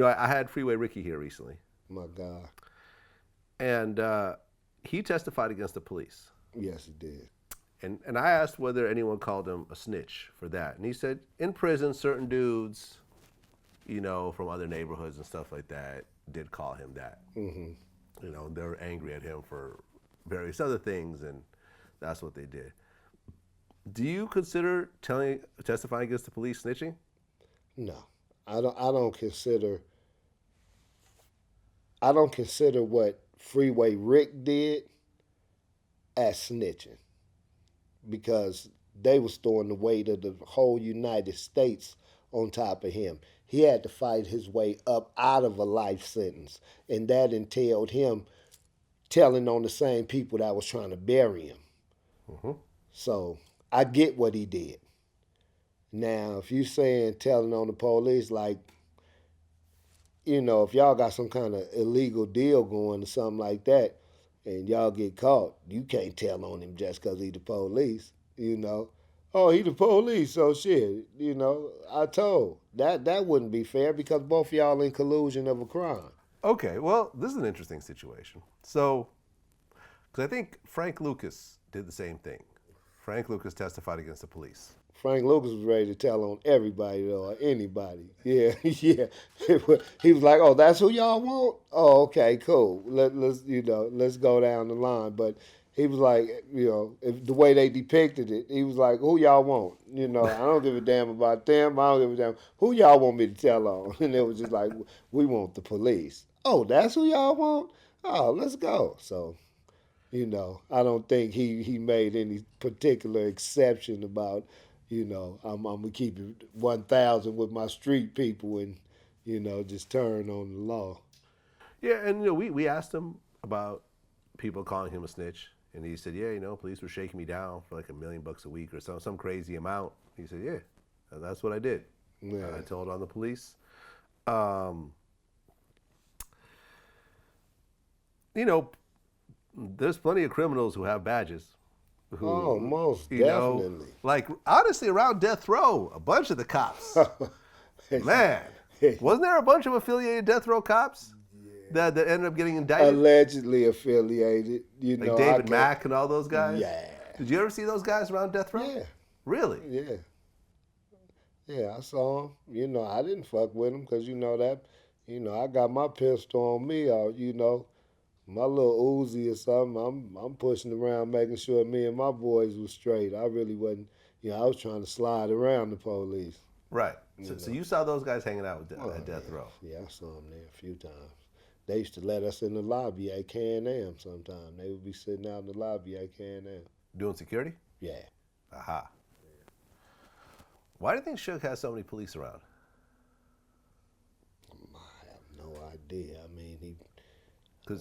I had Freeway Ricky here recently, My God. and he testified against the police. Yes, he did. And I asked whether anyone called him a snitch for that. And he said, in prison, certain dudes, from other neighborhoods and stuff like that, did call him that. Mm-hmm. They were angry at him for various other things, and that's what they did. Do you consider testifying against the police snitching? No, I don't. I don't consider what Freeway Rick did as snitching because they was throwing the weight of the whole United States on top of him. He had to fight his way up out of a life sentence, and that entailed him telling on the same people that was trying to bury him. Mm-hmm. So I get what he did. Now, if you saying telling on the police, like, if y'all got some kind of illegal deal going or something like that, and y'all get caught, you can't tell on him just because he the police, Oh, he the police, so shit, I told. That wouldn't be fair because both of y'all in collusion of a crime. Okay, well, this is an interesting situation. So, because I think Frank Lucas did the same thing. Frank Lucas testified against the police. Frank Lucas was ready to tell on everybody though, or anybody. Yeah, yeah. He was like, "Oh, that's who y'all want? Oh, okay, cool. Let's go down the line." But he was like, if the way they depicted it, he was like, "Who y'all want? I don't give a damn about them. I don't give a damn who y'all want me to tell on." And it was just like, "We want the police." Oh, that's who y'all want? Oh, let's go. So. I don't think he made any particular exception about, I'm gonna keep it 1,000 with my street people and, just turn on the law. Yeah, and we asked him about people calling him a snitch, and he said, yeah, police were shaking me down for like $1 million a week or some crazy amount. He said, yeah, and that's what I did. Yeah. I told on the police. There's plenty of criminals who have badges. Oh, most definitely. Like, honestly, around death row, a bunch of the cops. Man, wasn't there a bunch of affiliated death row cops that ended up getting indicted? Allegedly affiliated. Like David Mack and all those guys? Yeah. Did you ever see those guys around death row? Yeah. Really? Yeah. Yeah, I saw them. I didn't fuck with them because, I got my pistol on me, or, my little Uzi or something, I'm pushing around making sure me and my boys was straight. I really wasn't, I was trying to slide around the police. Right. So you saw those guys hanging out at death row? Yeah, I saw them there a few times. They used to let us in the lobby at Can-Am sometimes. They would be sitting out in the lobby at Can-Am. Doing security? Yeah. Aha. Why do you think Suge has so many police around? I have no idea. I mean, he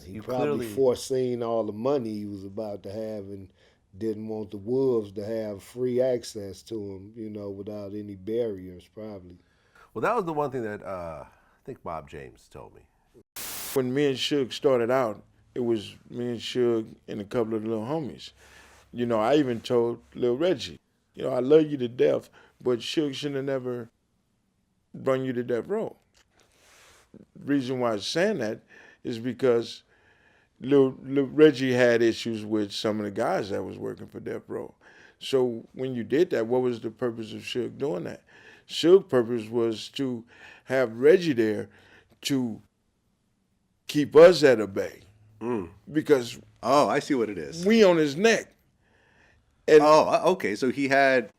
you probably foreseen all the money he was about to have and didn't want the wolves to have free access to him, without any barriers, probably. Well, that was the one thing that I think Bob James told me. When me and Suge started out, it was me and Suge and a couple of little homies. I even told Lil Reggie, I love you to death, but Suge shouldn't have never run you to death row. The reason why I'm saying that is because Lil Reggie had issues with some of the guys that was working for Death Row. So when you did that, what was the purpose of Suge doing that? Suge's purpose was to have Reggie there to keep us at a bay. Because I see what it is. We on his neck. And okay. So he had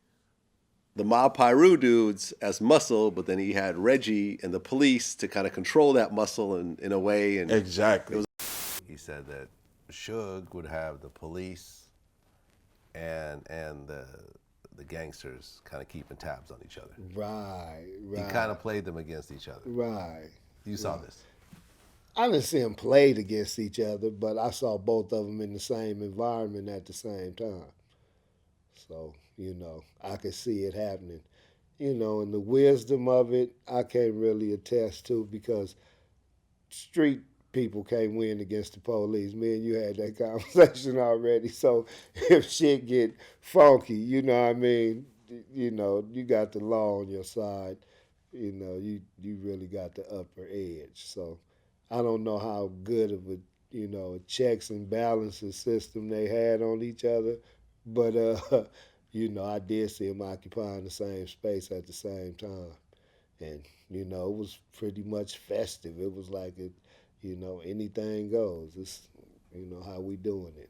the Mob Piru dudes as muscle, but then he had Reggie and the police to kind of control that muscle in a way. And exactly. He said that Suge would have the police and the gangsters kind of keeping tabs on each other. Right. He kind of played them against each other. Right. You saw this? I didn't see them played against each other, but I saw both of them in the same environment at the same time. So, I could see it happening. And the wisdom of it, I can't really attest to because street people can't win against the police. Me and you had that conversation already. So if shit get funky, you know what I mean? You got the law on your side. you really got the upper edge. So I don't know how good of a checks and balances system they had on each other, but I did see them occupying the same space at the same time, and it was pretty much festive. It was like anything goes. It's how we doing it.